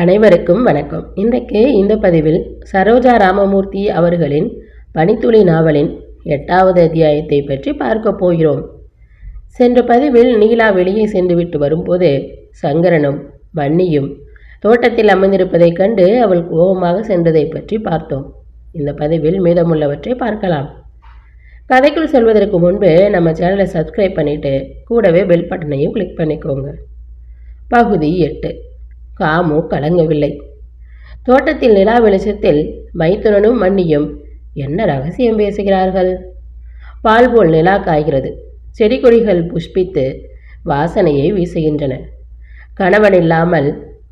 அனைவருக்கும் வணக்கம். இன்றைக்கு இந்த பதிவில் சரோஜா ராமமூர்த்தி அவர்களின் பனித்துளி நாவலின் 8வது அத்தியாயத்தை பற்றி பார்க்க போகிறோம். சென்ற பதிவில் நீலா வெளியே சென்றுவிட்டு வரும்போது சங்கரனும் மன்னியும் தோட்டத்தில் அமர்ந்திருப்பதைக் கண்டு அவள் கோபமாக சென்றதை பற்றி பார்த்தோம். இந்த பதிவில் மீதமுள்ளவற்றை பார்க்கலாம். கதைக்குள் செல்வதற்கு முன்பு நம்ம சேனலை சப்ஸ்கிரைப் பண்ணிவிட்டு கூடவே பெல் பட்டனையும் கிளிக் பண்ணிக்கோங்க. பகுதி 8. காமு கலங்கவில்லை. தோட்டத்தில் நிலா வெளிச்சத்தில் மைத்துனனும் மன்னியும் என்ன ரகசியம் பேசுகிறார்கள்? பால் போல் நிலா காய்கிறது. செடி கொடிகள் புஷ்பித்து வாசனையை வீசுகின்றன. கணவன் இல்லாமல்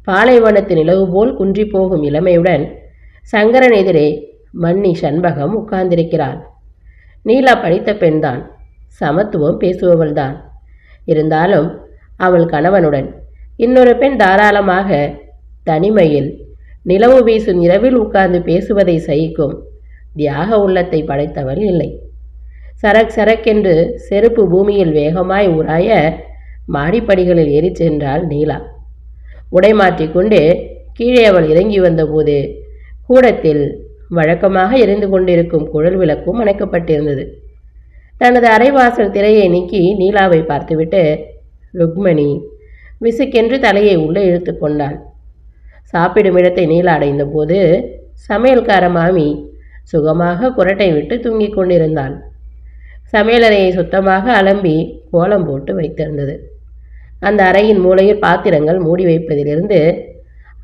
பாலைவனத்து நிலவு போல் குன்றி போகும் இளமையுடன் சங்கரன் எதிரே மன்னி சண்பகம் உட்கார்ந்திருக்கிறாள். நீலா படித்த பெண்தான், சமத்துவம் பேசுபவள்தான். இருந்தாலும் அவள் கணவனுடன் இன்னொரு பெண் தாராளமாக தனிமையில் நிலவு வீசும் இரவில் உட்கார்ந்து பேசுவதை சகிக்கும் தியாக உள்ளத்தை படைத்தவள் இல்லை. சரக் சரக்கென்று செருப்பு பூமியில் வேகமாய் உராய மாடிப்படிகளில் ஏறி சென்றாள் நீலா. உடை மாற்றிக்கொண்டு கீழே அவள் இறங்கி வந்தபோது கூடத்தில் வழக்கமாக எரிந்து கொண்டிருக்கும் குழல் விளக்கும் அணைக்கப்பட்டிருந்தது. தனது அரைவாசல் திரையை நீக்கி நீலாவை பார்த்துவிட்டு ருக்மணி விசுக்கென்று தலையை உள்ளே இழுத்து கொண்டாள். சாப்பிடும் இடத்தை நீலா அடைந்த போது சமையல்கார மாமி சுகமாக குரட்டை விட்டு தூங்கிக் கொண்டிருந்தாள். சமையலறையை சுத்தமாக அலம்பி கோலம் போட்டு வைத்திருந்தது. அந்த அறையின் மூலையில் பாத்திரங்கள் மூடி வைப்பதிலிருந்து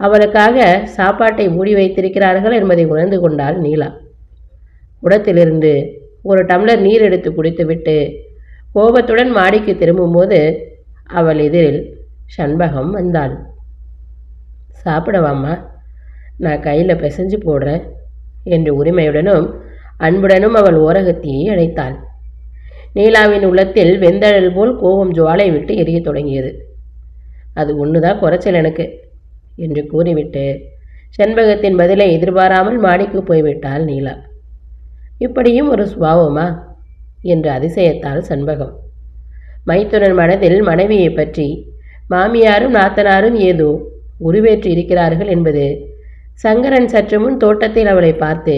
அவளுக்காக சாப்பாட்டை மூடி வைத்திருக்கிறார்கள் என்பதை உணர்ந்து கொண்டாள் நீலா. குடத்திலிருந்து ஒரு டம்ளர் நீர் எடுத்து குடித்துவிட்டு கோபத்துடன் மாடிக்கு திரும்பும்போது அவள் எதிரில் சண்பகம் வந்தாள். சாப்பிடவாம்மா, நான் கையில் பிசைஞ்சு போடுறேன் என்று உரிமையுடனும் அன்புடனும் அவள் ஓரகத்தியை அழைத்தாள். நீலாவின் உள்ளத்தில் வெந்தழல் போல் கோபம் ஜுவாலை விட்டு எரிய தொடங்கியது. அது ஒன்றுதான் குறைச்சல் எனக்கு என்று கூறிவிட்டு செண்பகத்தின் பதிலை எதிர்பாராமல் மாடிக்கு போய்விட்டாள் நீலா. இப்படியும் ஒரு சுபாவமா என்று அதிசயத்தாள் செண்பகம். மைத்துனன் மனதில் மனைவியை பற்றி மாமியாரும் நாத்தனாரும் ஏதோ உருவேற்றி இருக்கிறார்கள் என்பது சங்கரன் சற்று முன் தோட்டத்தில் அவளை பார்த்து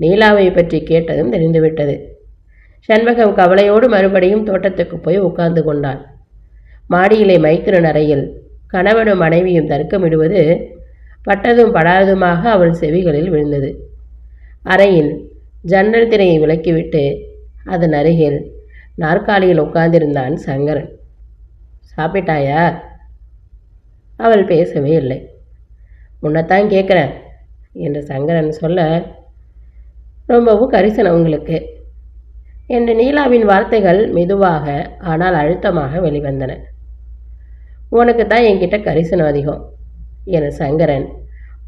நீலாவை பற்றி கேட்டதும் தெரிந்துவிட்டது. சண்பகம் கவலையோடு மறுபடியும் தோட்டத்துக்கு போய் உட்கார்ந்து கொண்டாள். மாடியிலே மைத்துனன் அறையில் கணவனும் மனைவியும் தர்க்கமிடுவது பட்டதும் படாததுமாக அவள் செவிகளில் விழுந்தது. அறையின் ஜன்னல் திரையை விலக்கிவிட்டு அதன் அருகில் நாற்காலியில் உட்கார்ந்திருந்தான் சங்கரன். சாப்பிட்டாயா? அவள் பேசவே இல்லை. உன்னைத்தான் கேட்குறேன் என்று சங்கரன் சொல்ல, ரொம்பவும் கரிசனம் உங்களுக்கு என்று நீலாவின் வார்த்தைகள் மெதுவாக ஆனால் அழுத்தமாக வெளிவந்தன. உனக்கு தான் என்கிட்ட கரிசனம் அதிகம் என சங்கரன்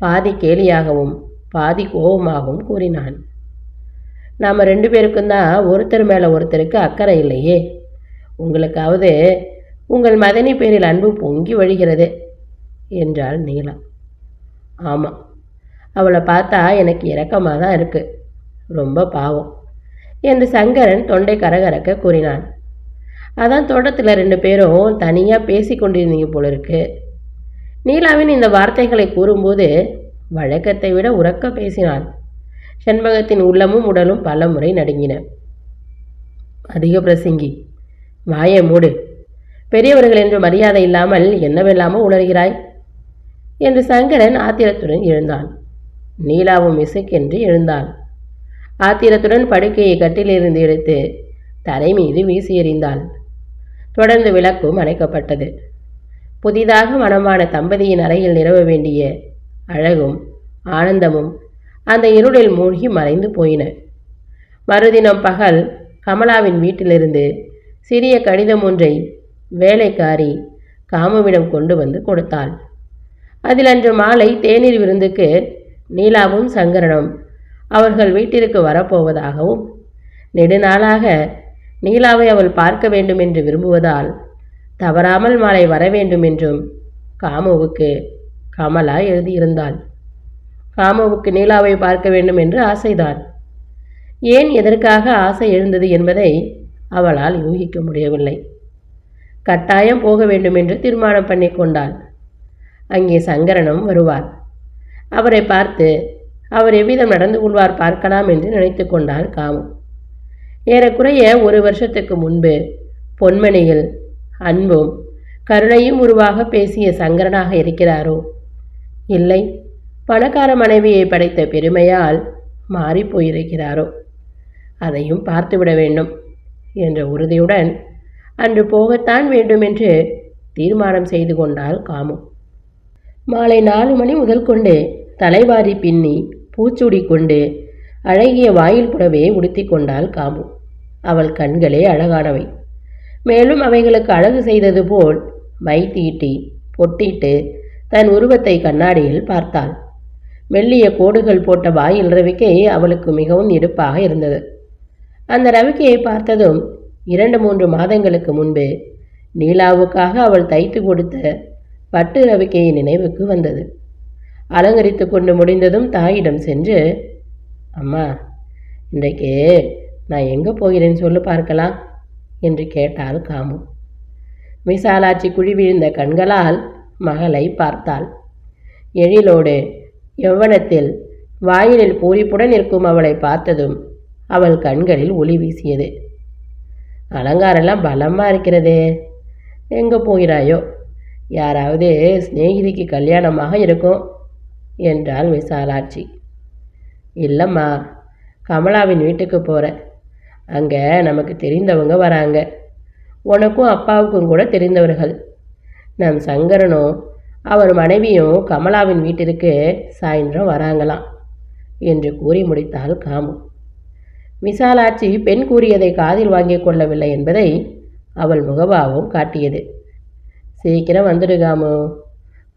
பாதி கேலியாகவும் பாதி கோபமாகவும் கூறினான். நாம் 2 பேருக்கும் தான் ஒருத்தர் மேலே ஒருத்தருக்கு அக்கறை இல்லையே. உங்களுக்காவது உங்கள் மதனி பேரில் அன்பு பொங்கி வழிகிறது என்றாள் நீலா. ஆமாம், அவளை பார்த்தா எனக்கு இரக்கமாக தான் இருக்குது, ரொம்ப பாவம் என்று சங்கரன் தொண்டை கரகரக்க கூறினான். அதான் தோட்டத்தில் 2 பேரும் தனியாக பேசி கொண்டிருந்தீங்க போல இருக்கு. நீலாவின் இந்த வார்த்தைகளை கூறும்போது வழக்கத்தை விட உரக்க பேசினாள். செண்பகத்தின் உள்ளமும் உடலும் பல முறை நடுங்கின. அதிக பிரசங்கி, வாயை மூடு. பெரியவர்கள் என்று மரியாதை இல்லாமல் என்னவெல்லாமோ உணர்கிறாய் என்று சங்கரன் ஆத்திரத்துடன் எழுந்தான். நீலாவும் இசைக்கென்று எழுந்தாள். ஆத்திரத்துடன் படுக்கையை கட்டிலிருந்து எடுத்து தரை மீது வீசி எறிந்தாள். தொடர்ந்து விளக்கும் அணைக்கப்பட்டது. புதிதாக மணமான தம்பதியின் அறையில் நிறவ வேண்டிய அழகும் ஆனந்தமும் அந்த இருளில் மூழ்கி மறைந்து போயின. மறுதினம் பகல் கமலாவின் வீட்டிலிருந்து சிறிய கடிதம் ஒன்றை வேலைக்காரி காமுவிடம் கொண்டு வந்து கொடுத்தாள். அதில் அன்று மாலை தேநீர் விருந்துக்கு நீலாவும் சங்கரனும் அவர்கள் வீட்டிற்கு வரப்போவதாகவும் நெடுநாளாக நீலாவை அவள் பார்க்க வேண்டும் என்று விரும்புவதால் தவறாமல் மாலை வர வேண்டும் என்றும் காமுவுக்கு கமலா எழுதியிருந்தாள். காமுவுக்கு நீலாவை பார்க்க வேண்டும் என்று ஆசைதான். ஏன் எதற்காக ஆசை எழுந்தது என்பதை அவளால் யூகிக்க முடியவில்லை. கட்டாயம் போக வேண்டும் என்று தீர்மானம் பண்ணி கொண்டாள். அங்கே சங்கரனும் வருவார். அவரை பார்த்து அவர் எவ்விதம் நடந்து கொள்வார் பார்க்கலாம் என்று நினைத்து கொண்டாள் காமு. ஏறக்குறைய 1 வருஷத்துக்கு முன்பு பொன்மணியில் அன்பும் கருணையும் உருவாக பேசிய சங்கரனாக இருக்கிறாரோ, இல்லை பணக்கார மனைவியை படைத்த பெருமையால் மாறிப்போயிருக்கிறாரோ, அதையும் பார்த்துவிட வேண்டும் என்ற உறுதியுடன் அன்று போகத்தான் வேண்டும் என்று தீர்மானம் செய்து கொண்டாள் காமு. மாலை 4 மணி முதல் கொண்டு தலைவாரி பின்னி பூச்சூடி கொண்டு அழகிய வாயில் புடவையை உடுத்தி கொண்டாள் காமு. அவள் கண்களே அழகானவை. மேலும் அவைகளுக்கு அழகு செய்தது போல் மை தீட்டி பொட்டிட்டு தன் உருவத்தை கண்ணாடியில் பார்த்தாள். மெல்லிய கோடுகள் போட்ட வாயில் ரவிக்கை அவளுக்கு மிகவும் எடுப்பாக இருந்தது. அந்த ரவிக்கையை பார்த்ததும் 2-3 மாதங்களுக்கு முன்பு நீலாவுக்காக அவள் தைத்து கொடுத்த பட்டு ரவிக்கையை நினைவுக்கு வந்தது. அலங்கரித்து கொண்டு முடிந்ததும் தாயிடம் சென்று, அம்மா, இன்றைக்கு நான் எங்கே போகிறேன் சொல்லு பார்க்கலாம் என்று கேட்டாள் காமு. விசாலாட்சி குழி விழுந்த கண்களால் மகளை பார்த்தாள். எழிலோடு யௌவனத்தில் வாயிலில் பூரிப்புடன் இருக்கும் அவளை பார்த்ததும் அவள் கண்களில் ஒளி வீசியது. அலங்காரெல்லாம் பலமாக இருக்கிறதே, எங்கே போகிறாயோ? யாராவது சிநேகிதிக்கு கல்யாணமாக இருக்கும் என்றாள் விசாலாட்சி. இல்லைம்மா, கமலாவின் வீட்டுக்கு போகிறேன். அங்கே நமக்கு தெரிந்தவங்க வராங்க. உனக்கும் அப்பாவுக்கும் கூட தெரிந்தவர்கள். நம் சங்கரனும் அவர் மனைவியும் கமலாவின் வீட்டிற்கு சாயந்தரம் வராங்களாம் என்று கூறி முடித்தாள் காமு. விசாலாட்சி பெண் கூறியதை காதில் வாங்கிக் கொள்ளவில்லை என்பதை அவள் முகபாவம் காட்டியது. சீக்கிரம் வந்துடு காமு,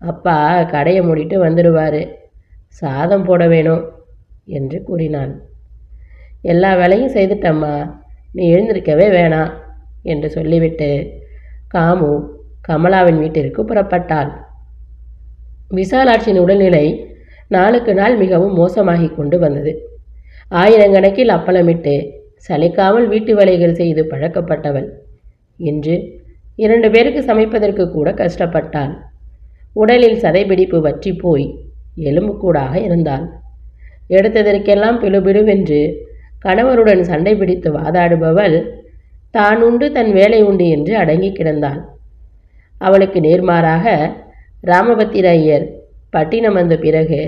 அப்பா கடையை மூடிட்டு வந்துடுவார், சாதம் போட வேணும் என்று கூறினாள். எல்லா வேலையும் செய்துட்டம்மா, நீ எழுந்திருக்கவே வேணாம் என்று சொல்லிவிட்டு காமு கமலாவின் வீட்டிற்கு புறப்பட்டாள். விசாலாட்சியின் உடல்நிலை நாளுக்கு நாள் மிகவும் மோசமாகி கொண்டு வந்தது. ஆயிரக்கணக்கில் அப்பளமிட்டு சலிக்காமல் வீட்டு வேலைகள் செய்து பழக்கப்பட்டவள் இன்று 2 பேருக்கு சமைப்பதற்கு கூட கஷ்டப்பட்டாள். உடலில் சதைப்பிடிப்பு வற்றி போய் எலும்புக்கூடாக இருந்தாள். எடுத்ததற்கெல்லாம் பிடுபிடுவென்று கணவருடன் சண்டை பிடித்து வாதாடுபவள் தான் உண்டு தன் வேலை உண்டு என்று அடங்கி கிடந்தாள். அவளுக்கு நேர்மாறாக ராமபத்திர ஐயர் பட்டினம் வந்த பிறகு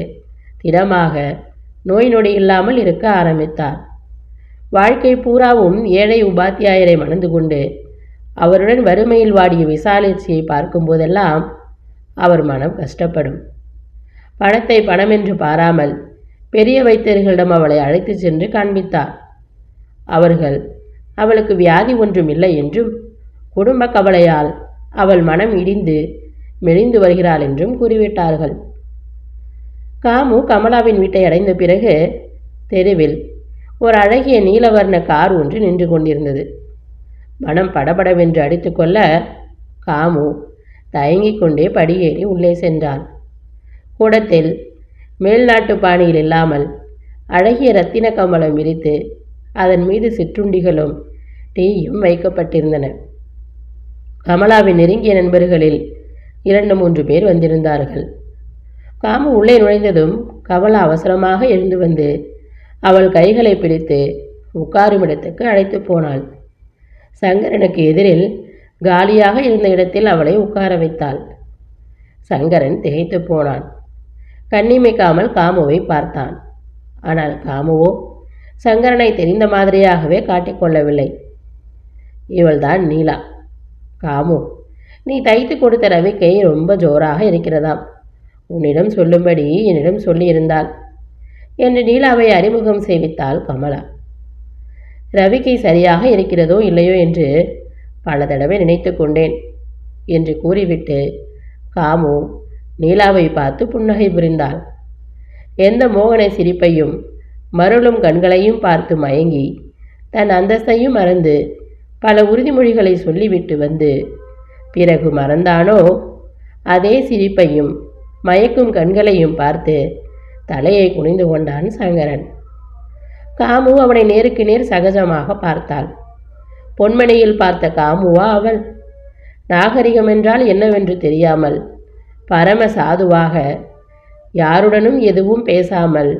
திடமாக நோய் நொடி இல்லாமல் இருக்க ஆரம்பித்தார். வாழ்க்கை பூராவும் ஏழை உபாத்தியாயரை மணந்து கொண்டு அவருடன் வறுமையில் வாடிய விசாலாட்சியை பார்க்கும்போதெல்லாம் அவர் மனம் கஷ்டப்படும். பணத்தை பணமென்று பாராமல் பெரிய வைத்தியர்களிடம் அவளை அழைத்து சென்று காண்பித்தார். அவர்கள் அவளுக்கு வியாதி ஒன்றும் இல்லை என்றும் குடும்ப கவலையால் அவள் மனம் இடிந்து மெலிந்து வருகிறாள் என்றும் கூறிவிட்டார்கள். காமு கமலாவின் வீட்டை அடைந்த பிறகு தெருவில் ஒரு அழகிய நீலவர்ண கார் ஒன்று நின்று கொண்டிருந்தது. மனம் படபடவென்று அடித்துக்கொள்ள காமு தயங்கிக் கொண்டே படியேறி உள்ளே சென்றாள். கூடத்தில் மேல்நாட்டு பாணியில் இல்லாமல் அழகிய இரத்தின கமலம் விரித்து அதன் மீது சிற்றுண்டிகளும் டீயும் வைக்கப்பட்டிருந்தன. கமலாவின் நெருங்கிய நண்பர்களில் 2-3 பேர் வந்திருந்தார்கள். காமு உள்ளே நுழைந்ததும் கமலா அவசரமாக எழுந்து வந்து அவள் கைகளை பிடித்து உட்காரும் இடத்துக்கு அழைத்து போனாள். சங்கரனுக்கு எதிரில் காலியாக இருந்த இடத்தில் அவளை உட்கார வைத்தாள். சங்கரன் திகைத்து போனான். கண்ணிமைக்காமல் காமுவை பார்த்தான். ஆனால் காமுவோ சங்கரனை தெரிந்த மாதிரியாகவே காட்டிக்கொள்ளவில்லை. இவள்தான் நீலா. காமு, நீ தைத்து கொடுத்த ரவிக்கை ரொம்ப ஜோராக இருக்கிறதாம். உன்னிடம் சொல்லும்படி என்னிடம் சொல்லியிருந்தாள் என்று நீலாவை அறிமுகம் செய்வித்தாள் கமலா. ரவிக்கை சரியாக இருக்கிறதோ இல்லையோ என்று பல தடவை நினைத்து கொண்டேன் என்று கூறிவிட்டு காமு நீலாவை பார்த்து புன்னகை புரிந்தாள். எந்த மோகன சிரிப்பையும் மருளும் கண்களையும் பார்த்து மயங்கி தன் அந்தஸ்தையும் மறந்து பல உறுதிமொழிகளை சொல்லிவிட்டு வந்து பிறகு மறந்தானோ அதே சிரிப்பையும் மயக்கும் கண்களையும் பார்த்து தலையை குனிந்து கொண்டான் சங்கரன். காமு அவனை நேருக்கு நேர் சகஜமாக பார்த்தாள். பொன்மணியில் பார்த்த காமுவா அவள்? நாகரிகம் என்றால் என்னவென்று தெரியாமல் பரம சாதுவாக யாருடனும் எதுவும் பேசாமல்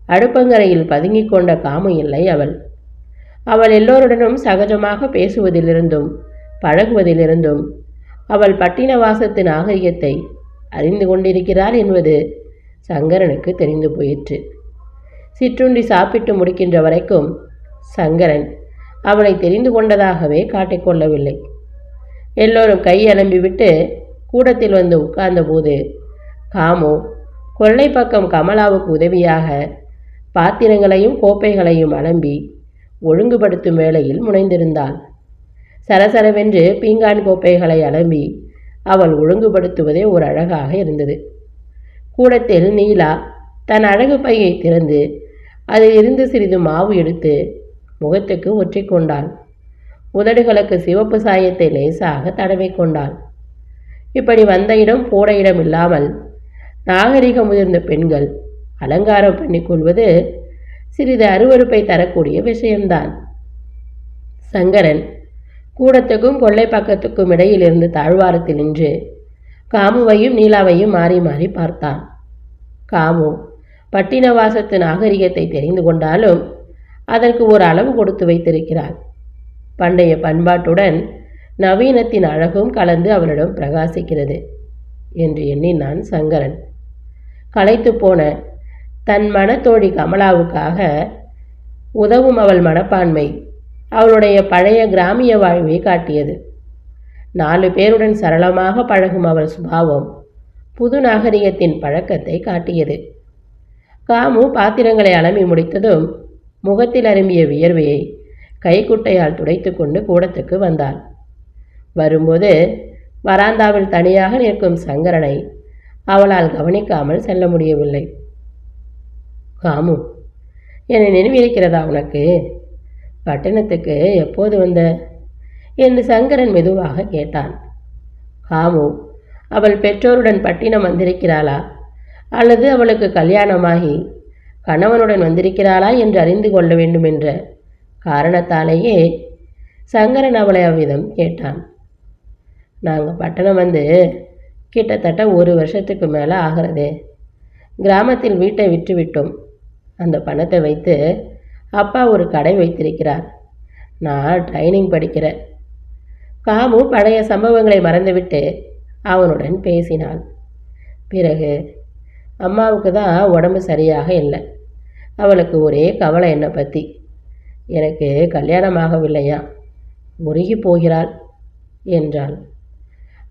அடுப்பங்கரையில் பதுங்கிக் கொண்ட காமு இல்லை அவள். அவள் எல்லோருடனும் சகஜமாக பேசுவதிலிருந்தும் பழகுவதிலிருந்தும் அவள் பட்டினவாசத்து நாகரிகத்தை அறிந்து கொண்டிருக்கிறாள் என்பது சங்கரனுக்கு தெரிந்து போயிற்று. சிற்றுண்டி சாப்பிட்டு முடிக்கின்ற வரைக்கும் சங்கரன் அவளை தெரிந்து கொண்டதாகவே காட்டிக்கொள்ளவில்லை. எல்லோரும் கை அலம்பிவிட்டு கூடத்தில் வந்து உட்கார்ந்தபோது காமு கொள்ளை பக்கம் கமலாவுக்கு உதவியாக பாத்திரங்களையும் கோப்பைகளையும் அலம்பி ஒழுங்குபடுத்தும் வேளையில் முனைந்திருந்தாள். சரசரவென்று பீங்கான் கோப்பைகளை அலம்பி அவள் ஒழுங்குபடுத்துவதே ஒரு அழகாக இருந்தது. கூடத்தில் நீலா தன் அழகு பையை திறந்து அதில் இருந்து சிறிது மாவு எடுத்து முகத்துக்கு ஒற்றிக்கொண்டாள். உதடுகளுக்கு சிவப்பு சாயத்தை லேசாக தடவை கொண்டாள். இப்படி வந்த இடம் போட இடம் இல்லாமல் நாகரிகம் முதிர்ந்த பெண்கள் அலங்காரம் பண்ணிக்கொள்வது சிறிது அருவருப்பை தரக்கூடிய விஷயம்தான். சங்கரன் கூடத்துக்கும் கொள்ளை பக்கத்துக்கும் இடையிலிருந்து தாழ்வாரத்தில் நின்று காமுவையும் நீலாவையும் மாறி மாறி பார்த்தான். காமு பட்டினவாசத்து நாகரிகத்தை தெரிந்து கொண்டாலும் அதற்கு ஒரு அளவு கொடுத்து வைத்திருக்கிறாள். பண்டைய பண்பாட்டுடன் நவீனத்தின் அழகும் கலந்து அவளிடம் பிரகாசிக்கிறது என்று எண்ணினான் சங்கரன். களைத்து போன தன் மனத்தோழி கமலாவுக்காக உதவும் அவள் மனப்பான்மை அவளுடைய பழைய கிராமிய வாழ்வை காட்டியது. 4 பேருடன் சரளமாக பழகும் அவள் சுபாவம் புது நாகரிகத்தின் பழக்கத்தை காட்டியது. காமு பாத்திரங்களை அலம்பி முடித்ததும் முகத்தில் அரும்பிய வியர்வையை கைக்குட்டையால் துடைத்து கொண்டு கூடத்துக்கு வந்தாள். வரும்போது வராந்தாவில் தனியாக நிற்கும் சங்கரனை அவளால் கவனிக்காமல் செல்ல முடியவில்லை. காமு, என்னை நினைவிருக்கிறதா உனக்கு? பட்டணத்துக்கு எப்போது வந்த என்று சங்கரன் மெதுவாக கேட்டான். காமு அவள் பெற்றோருடன் பட்டினம் வந்திருக்கிறாளா அல்லது அவளுக்கு கல்யாணமாகி கணவனுடன் வந்திருக்கிறாளா என்று அறிந்து கொள்ள வேண்டும் என்ற காரணத்தாலேயே சங்கரன் அவளை அவ்விதம் கேட்டான். நாங்கள் பட்டணம் வந்து கிட்டத்தட்ட 1 வருஷத்துக்கு மேலே ஆகிறதே. கிராமத்தில் வீட்டை விட்டுவிட்டோம். அந்த பணத்தை வைத்து அப்பா ஒரு கடை வைத்திருக்கிறார். நான் ட்ரைனிங் படிக்கிறேன். காமு பழைய சம்பவங்களை மறந்துவிட்டு அவனுடன் பேசினாள். பிறகு அம்மாவுக்கு தான் உடம்பு சரியாக இல்லை. அவளுக்கு ஒரே கவலை என்னை பற்றி. எனக்கு கல்யாணமாகவில்லையா, முருகி போகிறாள் என்றாள்.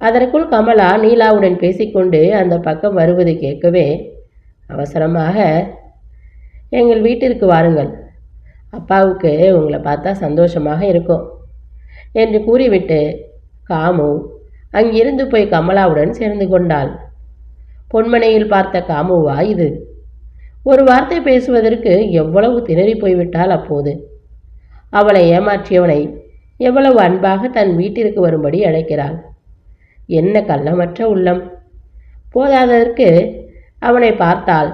அதற்குள் கமலா நீலாவுடன் பேசிக்கொண்டு அந்த பக்கம் வருவது கேட்கவே அவசரமாக, எங்கள் வீட்டிற்கு வாருங்கள், அப்பாவுக்கு உங்களை பார்த்தா சந்தோஷமாக இருக்கும் என்று கூறிவிட்டு காமு அங்கிருந்து போய் கமலாவுடன் சேர்ந்து கொண்டாள். பொன்மனையில் பார்த்த காமுவா இது? ஒரு வார்த்தை பேசுவதற்கு எவ்வளவு திணறி போய்விட்டாள் அப்போது. அவளை ஏமாற்றியவனை எவ்வளவு அன்பாக தன் வீட்டிற்கு வரும்படி அழைக்கிறாள். என்ன கள்ளமற்ற உள்ளம்! போதாததற்கு அவனை பார்த்தால்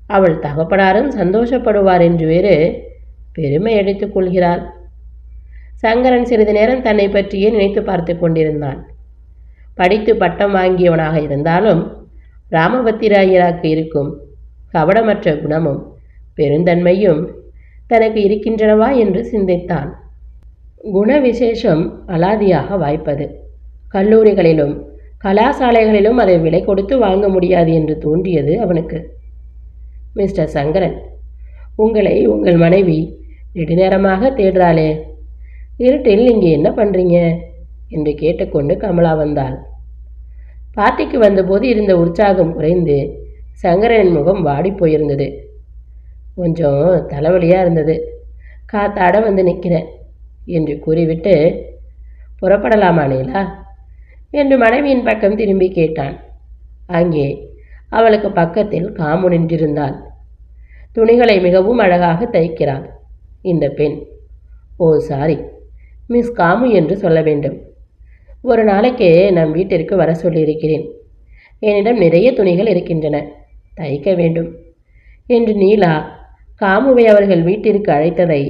அவள் தகப்பனாரும் சந்தோஷப்படுவார் என்று வேறு பெருமை அடித்துக் கொள்கிறாள். சங்கரன் சிறிது நேரம் தன்னை பற்றியே நினைத்து பார்த்து கொண்டிருந்தான். படித்து பட்டம் வாங்கியவனாக இருந்தாலும் ராமபத்திராயராக்கு இருக்கும் கபடமற்ற குணமும் பெருந்தன்மையும் தனக்கு இருக்கின்றனவா என்று சிந்தித்தான். குண விசேஷம் அலாதியாக வாய்ப்பது. கல்லூரிகளிலும் கலாசாலைகளிலும் அதை விலை கொடுத்து வாங்க முடியாது என்று தோன்றியது அவனுக்கு. மிஸ்டர் சங்கரன், உங்களை உங்கள் மனைவி நெடுநேரமாக தேடுறாளே, இருட்டில் இங்கே என்ன பண்ணுறீங்க என்று கேட்டுக்கொண்டு கமலா வந்தாள். பார்ட்டிக்கு வந்தபோது இருந்த உற்சாகம் குறைந்து சங்கரனின் முகம் வாடி போயிருந்தது. கொஞ்சம் தலைவலியாக இருந்தது, காத்தாட வந்து நிற்கிறேன் என்று கூறிவிட்டு, புறப்படலாமா நீலா என்று மனைவியின் பக்கம் திரும்பி கேட்டான். அங்கே அவளுக்கு பக்கத்தில் காமு நின்றிருந்தாள். துணிகளை மிகவும் அழகாக தைக்கிறாள் இந்த பெண். ஓ சாரி, மிஸ் காமு என்று சொல்ல வேண்டும். ஒரு நாளைக்கு நம் வீட்டிற்கு வர சொல்லியிருக்கிறேன். என்னிடம் நிறைய துணிகள் இருக்கின்றன, தைக்க வேண்டும் என்று நீலா காமுவை அவர்கள் வீட்டிற்கு அழைத்ததை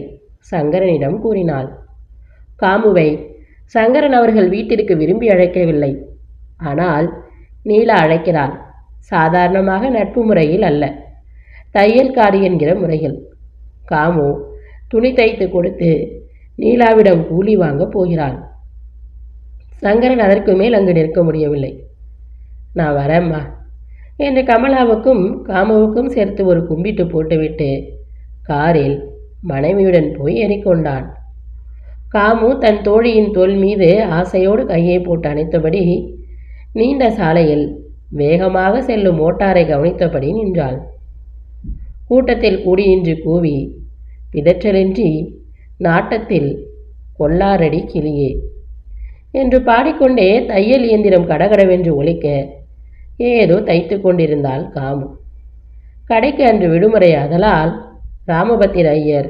சங்கரனிடம் கூறினாள். காமுவை சங்கரன் அவர்கள் வீட்டிற்கு விரும்பி அழைக்கவில்லை. ஆனால் நீலா அழைக்கிறாள். சாதாரணமாக நட்பு முறையில் அல்ல, தையல்காரி என்கிற முறையில். காமு துணி தைத்து கொடுத்து நீலாவிடம் கூலி வாங்க போகிறாள். சங்கரன் அதற்கு மேல் அங்கு நிற்க முடியவில்லை. நான் வரேம்மா என்று கமலாவுக்கும் காமுவுக்கும் சேர்த்து ஒரு கும்பிட்டு போட்டுவிட்டு காரில் மனைவியுடன் போய் ஏறிக்கொண்டான். காமு தன் தோழியின் தோள் மீது ஆசையோடு கையை போட்டு அணைத்தபடி நீண்ட சாலையில் வேகமாக செல்லும் மோட்டாரை கவனித்தபடி நின்றாள். கூட்டத்தில் கூடியின்றி கூவி பிதற்றலின்றி நாட்டத்தில் கொல்லாரடி கிளியே என்று பாடிக்கொண்டே தையல் இயந்திரம் கடகடவென்று ஒலிக்க ஏதோ தைத்து கொண்டிருந்தாள் காமு. கடைக்கு அன்று விடுமுறை ஆதலால் ராமபத்திர ஐயர்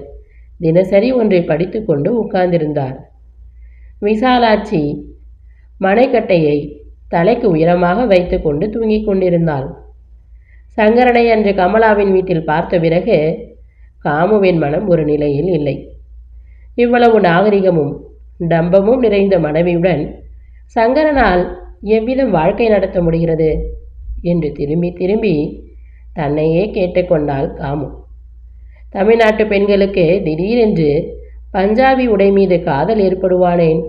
தினசரி ஒன்றை படித்து கொண்டு உட்கார்ந்திருந்தார். விசாலாட்சி மனைக்கட்டையை தலைக்கு உயரமாக வைத்து கொண்டு தூங்கிக் கொண்டிருந்தாள். சங்கரனை அன்று கமலாவின் வீட்டில் பார்த்த பிறகு காமுவின் மனம் ஒரு நிலையில் இல்லை. இவ்வளவு நாகரிகமும் டம்பமும் நிறைந்த மனைவியுடன் சங்கரனால் எவ்விதம் வாழ்க்கை நடத்த முடிகிறது என்று திரும்பி திரும்பி தன்னையே கேட்டுக்கொண்டாள் காமு. தமிழ்நாட்டு பெண்களுக்கு திடீரென்று பஞ்சாபி உடை மீது காதல் ஏற்படுவானேன்?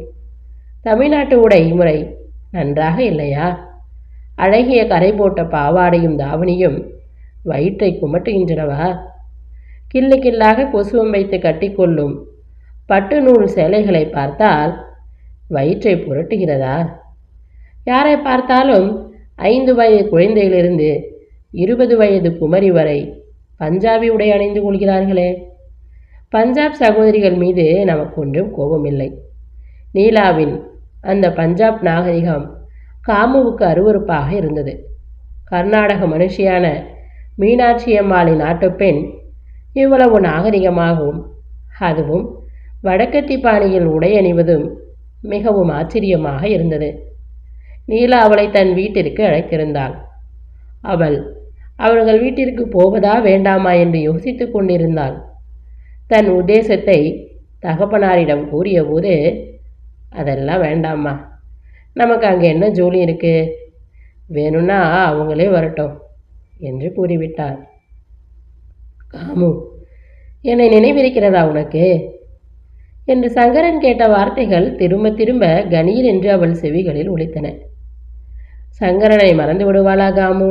தமிழ்நாட்டு உடை முறை நன்றாக இல்லையா? அழகிய கரை போட்ட பாவாடையும் தாவணியும் வயிற்றை குமட்டுகின்றனவா? கிள்ளு கில்லாக கொசுவம் வைத்து கட்டிக்கொள்ளும் பட்டு நூல் சேலைகளை பார்த்தால் வயிற்றை புரட்டுகிறதா? யாரை பார்த்தாலும் 5 வயது குழந்தையிலிருந்து 20 வயது குமரி வரை பஞ்சாபி உடை அணிந்து கொள்கிறார்களே. பஞ்சாப் சகோதரிகள் மீது நமக்கு ஒன்றும் கோபமில்லை. நீலாவின் அந்த பஞ்சாப் நாகரிகம் காமுவுக்கு அருவருப்பாக இருந்தது. கர்நாடக மனுஷியான மீனாட்சி அம்மாளின் நாட்டுப்பெண் இவ்வளவு நாகரிகமாகவும் அதுவும் வடக்கத்தி பாணியில் உடை அணிவதும் மிகவும் ஆச்சரியமாக இருந்தது. நீலா அவளை தன் வீட்டிற்கு அழைத்திருந்தாள். அவர்கள் வீட்டிற்கு போவதா வேண்டாமா என்று யோசித்து கொண்டிருந்தாள். தன் உத்தேசத்தை தகப்பனாரிடம் கூறியபோது, அதெல்லாம் வேண்டாம்மா, நமக்கு அங்கே என்ன ஜோலி இருக்கு, வேணும்னா அவங்களே வரட்டும் என்று கூறிவிட்டார். காமு, என்னை நினைவிருக்கிறதா உனக்கு என்று சங்கரன் கேட்ட வார்த்தைகள் திரும்ப திரும்ப கணீர் என்று அவள் செவிகளில் ஒலித்தன. சங்கரனை மறந்து விடுவாளா காமு?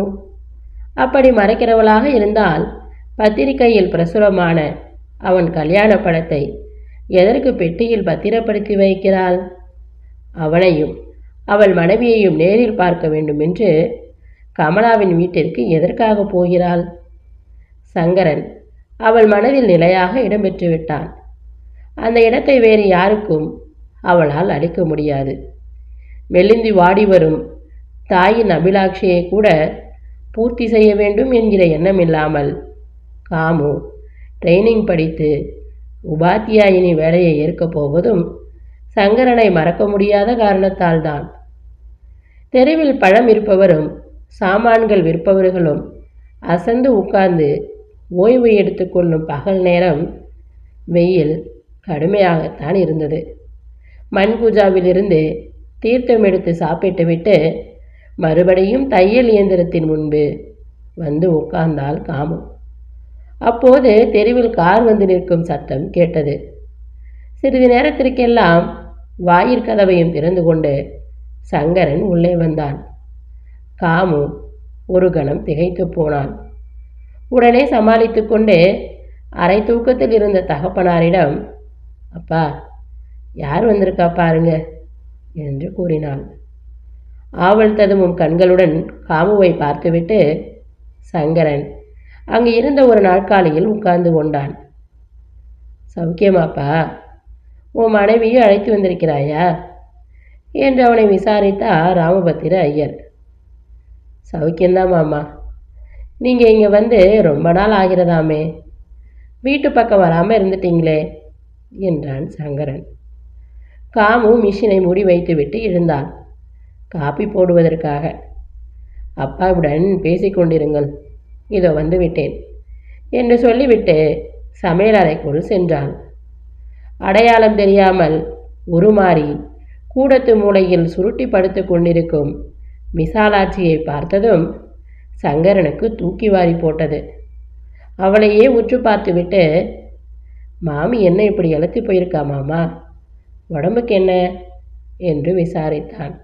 அப்படி மறைக்கிறவளாக இருந்தால் பத்திரிகையில் பிரசுரமான அவன் கல்யாண படத்தை எதற்கு பெட்டியில் பத்திரப்படுத்தி வைக்கிறாள்? அவனையும் அவள் மனைவியையும் நேரில் பார்க்க வேண்டும் என்று கமலாவின் வீட்டிற்கு எதற்காக போகிறாள்? சங்கரன் அவள் மனதில் நிலையாக இடம்பெற்று விட்டான். அந்த இடத்தை வேறு யாருக்கும் அவளால் அளிக்க முடியாது. மெலிந்தி வாடி வரும் தாயின் அபிலாட்சியை கூட பூர்த்தி செய்ய வேண்டும் என்கிற எண்ணம் இல்லாமல் காமு ட்ரைனிங் படித்து உபாத்தியாயினி வேலையை ஏற்கப் போவதும் சங்கரனை மறக்க முடியாத காரணத்தால் தான். தெருவில் பழம் விற்பவரும் சாமான்கள் விற்பவர்களும் அசந்து உட்கார்ந்து ஓய்வு எடுத்துக்கொள்ளும் பகல் நேரம் வெயில் கடுமையாகத்தான் இருந்தது. மண்பூஜாவிலிருந்து தீர்த்தம் எடுத்து சாப்பிட்டுவிட்டு மறுபடியும் தையல் இயந்திரத்தின் முன்பு வந்து உட்கார்ந்தாள் காமு. அப்போது தெருவில் கார் வந்து நிற்கும் சத்தம் கேட்டது. சிறிது நேரத்திற்கெல்லாம் வாயிற்கதவையும் திறந்து கொண்டு சங்கரன் உள்ளே வந்தான். காமு ஒரு கணம் திகைத்து போனான். உடனே சமாளித்து கொண்டு அரை தூக்கத்தில் இருந்த தகப்பனாரிடம், அப்பா, யார் வந்திருக்கா பாருங்க என்று கூறினாள். ஆவல் ததுமும் கண்களுடன் காமுவை பார்த்துவிட்டு சங்கரன் அங்கு இருந்த ஒரு நாற்காலியில் உட்கார்ந்து கொண்டான். சௌக்கியமாப்பா, உன் மனைவியும் அழைத்து வந்திருக்கிறாயா என்று அவனை விசாரித்தார் ராமபத்திர ஐயர். சௌக்கியந்தான் மாமா, நீங்கள் இங்கே வந்து ரொம்ப நாள் ஆகிறதாமே, வீட்டு பக்கம் வராமல் இருந்துட்டீங்களே என்றான் சங்கரன். காமு மிஷினை மூடி வைத்துவிட்டு எழுந்தாள், காப்பி போடுவதற்காக. அப்பாவுடன் பேசிக்கொண்டிருங்கள், இதோ வந்து விட்டேன் என்று சொல்லிவிட்டு சமையலறைக்குள் சென்றாள். அடையாளம் தெரியாமல் உருமாறி கூடத்து மூலையில் சுருட்டி படுத்து கொண்டிருக்கும் விசாலாட்சியை பார்த்ததும் சங்கரனுக்கு தூக்கி வாரி போட்டது. அவளையே உற்று பார்த்துவிட்டு, மாமி என்ன இப்படி இழுத்து போயிருக்கா மாமா? உடம்புக்கு என்ன என்று விசாரித்தான்.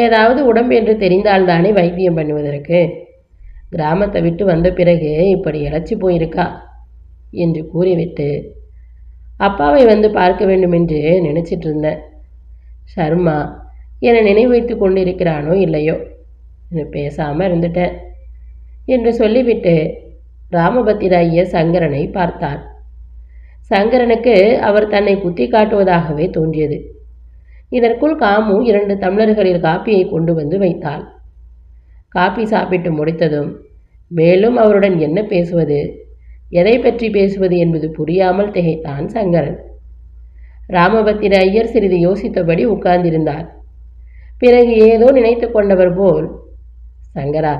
ஏதாவது உடம்பு என்று தெரிந்தால்தானே வைத்தியம் பண்ணுவதற்கு. கிராமத்தை விட்டு வந்த பிறகு இப்படி இழைச்சி போயிருக்கா என்று கூறிவிட்டு, அப்பாவை வந்து பார்க்க வேண்டும் என்று நினச்சிட்டு இருந்தேன். சர்மா என்னை நினைவு வைத்து கொண்டிருக்கிறானோ இல்லையோ, பேசாமல் இருந்துட்டேன் என்று சொல்லிவிட்டு ராமபத்திர ஐயர் சங்கரனை பார்த்தார். சங்கரனுக்கு அவர் தன்னை குத்தி காட்டுவதாகவே தோன்றியது. இதற்குள் காமு 2 டம்ளர்களில் காப்பியை கொண்டு வந்து வைத்தாள். காப்பி சாப்பிட்டு முடித்ததும் மேலும் அவருடன் என்ன பேசுவது, எதை பற்றி பேசுவது என்பது புரியாமல் திகைத்தான் சங்கரன். ராமபத்திர ஐயர் சிறிது யோசித்தபடி உட்கார்ந்திருந்தார். பிறகு ஏதோ நினைத்து கொண்டவர் போல், சங்கரா,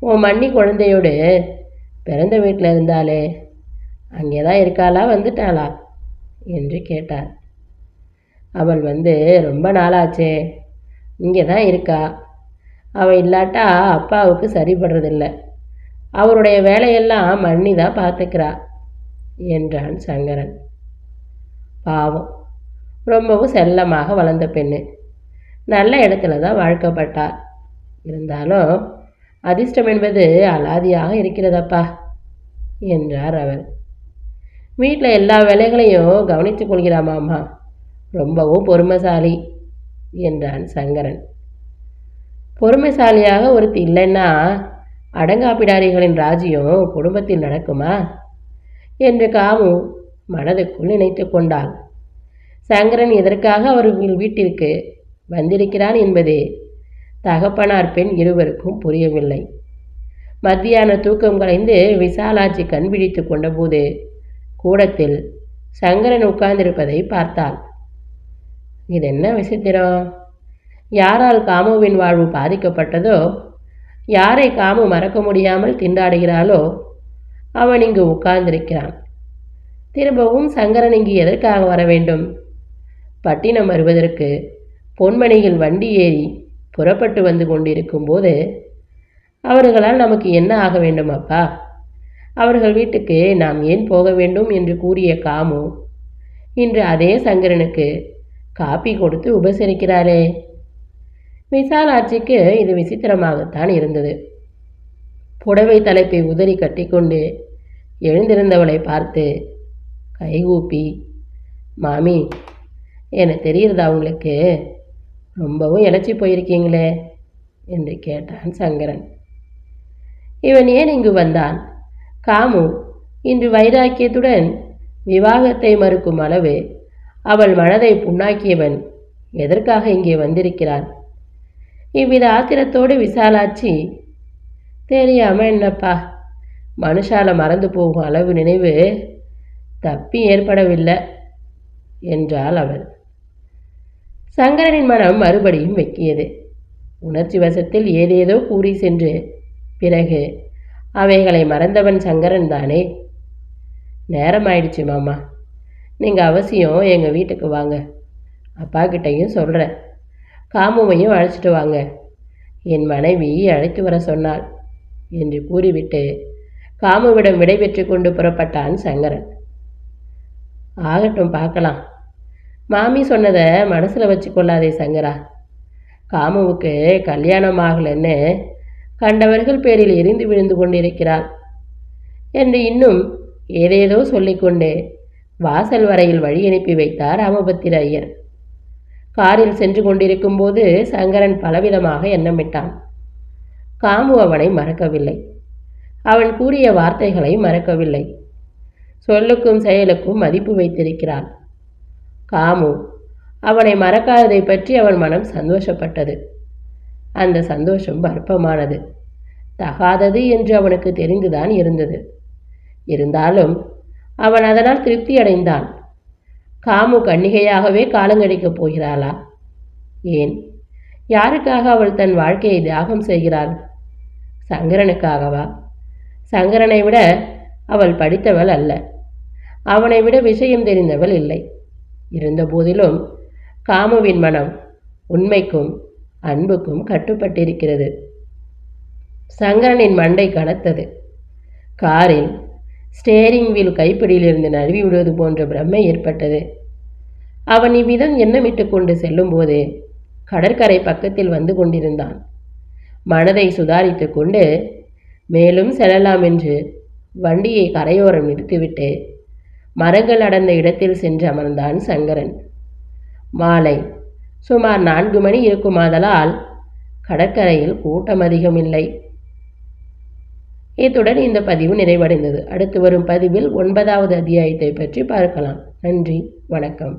உன் மண்ணி குழந்தையோடு பிறந்த வீட்டில் இருந்தாலே அங்கே தான் இருக்காளா, வந்துட்டாளா என்று கேட்டார். அவள் வந்து ரொம்ப நாளாச்சே, இங்கே தான் இருக்கா. அவள் இல்லாட்டா அப்பாவுக்கு சரிபடுறதில்லை. அவருடைய வேலையெல்லாம் மண்ணி தான் பார்த்துக்கிறா என்றான் சங்கரன். பாவம், ரொம்பவும் செல்லமாக வளர்ந்த பெண்ணு. நல்ல இடத்துல தான் வாழ்க்கப்பட்டார். இருந்தாலும் அதிர்ஷ்டம் என்பது அலாதியாக இருக்கிறதப்பா என்றார் அவர். வீட்டில் எல்லா வேலைகளையும் கவனித்துக் கொள்கிறாமாம்மா, ரொம்பவும் பொறுமைசாலி என்றான் சங்கரன். பொறுமைசாலியாக ஒருத்தி இல்லைன்னா அடங்காப்பிடாரிகளின் ராஜ்யம் குடும்பத்தில் நடக்குமா என்று காமு மனதுக்குள் நினைத்து கொண்டாள். சங்கரன் எதற்காக அவர்கள் வீட்டிற்கு வந்திருக்கிறான் என்பதே தகப்பனார் பெண் இருவருக்கும் புரியவில்லை. மத்தியான தூக்கம் கலைந்து விசாலாட்சி கண் விழித்து கொண்டபோது கூடத்தில் சங்கரன் உட்கார்ந்திருப்பதை பார்த்தாள். இதென்ன விசித்திரம்? யாரால் காமுவின் வாழ்வு பாதிக்கப்பட்டதோ, யாரை காமு மறக்க முடியாமல் திண்டாடுகிறாளோ அவன் இங்கு உட்கார்ந்திருக்கிறான். திரும்பவும் சங்கரன் இங்கு எதற்காக வர வேண்டும்? பட்டினம் வருவதற்கு பொன்மணியில் வண்டி ஏறி புறப்பட்டு வந்து கொண்டிருக்கும் போது அவர்களால் நமக்கு என்ன ஆக வேண்டும் அப்பா? அவர்கள் வீட்டுக்கு நாம் ஏன் போக வேண்டும் என்று கூறிய காமு இன்று அதே சங்கரனுக்கு காப்பி கொடுத்து உபசரிக்கிறாரே. விசாலாட்சிக்கு இது விசித்திரமாகத்தான் இருந்தது. புடவை தலைப்பை உதறி கட்டிக்கொண்டு எழுந்திருந்தவளை பார்த்து கைகூப்பி, மாமி, எனக்கு தெரியுறதா உங்களுக்கு? ரொம்பவும் இழைச்சி போயிருக்கீங்களே என்று கேட்டான் சங்கரன். இவன் ஏன் இங்கு வந்தான்? காமு இன்று வைராக்கியத்துடன் விவாகத்தை மறுக்கும் அளவு அவள் மனதை புண்ணாக்கியவன் எதற்காக இங்கே வந்திருக்கிறான்? இவ்வித ஆத்திரத்தோடு விசாலாட்சி, தெரியாம என்னப்பா, மனுஷால மறந்து போகும் அளவு நினைவு தப்பி ஏற்படவில்லை என்றாள் அவள். சங்கரனின் மனம் மறுபடியும் வெக்கியது. உணர்ச்சி வசத்தில் ஏதேதோ கூறி சென்று பிறகு அவைகளை மறந்தவன் சங்கரன் தானே. நேரமாயிடுச்சு மாமா, நீங்கள் அவசியம் எங்கள் வீட்டுக்கு வாங்க. அப்பா கிட்டையும் சொல்கிறேன், காமுவையும் அழைச்சிட்டு வாங்க. என் மனைவி அழைத்து வர சொன்னாள் என்று கூறிவிட்டு காமுவிடம் விடைபெற்று கொண்டு புறப்பட்டான் சங்கரன். ஆகட்டும், பார்க்கலாம். மாமி சொன்னதை மனசில் வச்சு கொள்ளாதே சங்கரா. காமுவுக்கு கல்யாணம் ஆகலன்னு கண்டவர்கள் பேரில் எரிந்து விழுந்து கொண்டிருக்கிறாள் என்று இன்னும் ஏதேதோ சொல்லிக்கொண்டு வாசல் வரையில் வழி அனுப்பி வைத்தார் ராமபத்திர ஐயர். காரில் சென்று கொண்டிருக்கும் போது சங்கரன் பலவிதமாக எண்ணமிட்டான். காமு அவனை மறக்கவில்லை. அவன் கூறிய வார்த்தைகளை மறக்கவில்லை. சொல்லுக்கும் செயலுக்கும் மதிப்பு வைத்திருக்கிறான். காமு அவனை மறக்காததை பற்றி அவன் மனம் சந்தோஷப்பட்டது. அந்த சந்தோஷம் அற்பமானது, தகாதது என்று அவனுக்கு தெரிந்துதான் இருந்தது. இருந்தாலும் அவன் அதனால் திருப்தி அடைந்தான். காமு கன்னிகையாகவே காலங்கடிக்கப் போகிறாளா? ஏன், யாருக்காக அவள் தன் வாழ்க்கையை தியாகம் செய்கிறாள்? சங்கரனுக்காகவா? சங்கரனை விட அவள் படித்தவள் அல்ல, அவனை விட விஷயம் தெரிந்தவள் இல்லை. இருந்த போதிலும் காமுவின் மனம் உண்மைக்கும் அன்புக்கும் கட்டுப்பட்டிருக்கிறது. சங்கரனின் மண்டை கனத்தது. காரில் ஸ்டேரிங் வீல் கைப்பிடியிலிருந்து நழுவி விடுவது போன்ற பிரமை ஏற்பட்டது. அவன் இவ்விதம் எண்ணமிட்டு கொண்டு செல்லும்போது கடற்கரை பக்கத்தில் வந்து கொண்டிருந்தான். மனதை சுதாரித்து கொண்டு மேலும் செல்லலாம் என்று வண்டியை கரையோரம் நிறுத்திவிட்டு மரங்கள் அடர்ந்த இடத்தில் சென்று அமர்ந்தான் சங்கரன். மாலை சுமார் 4 மணி இருக்குமாதலால் கடற்கரையில் கூட்டம் அதிகம் இல்லை. இத்துடன் இந்த பதிவு நிறைவடைந்தது. அடுத்து வரும் பதிவில் 9வது அத்தியாயத்தை பற்றி பார்க்கலாம். நன்றி, வணக்கம்.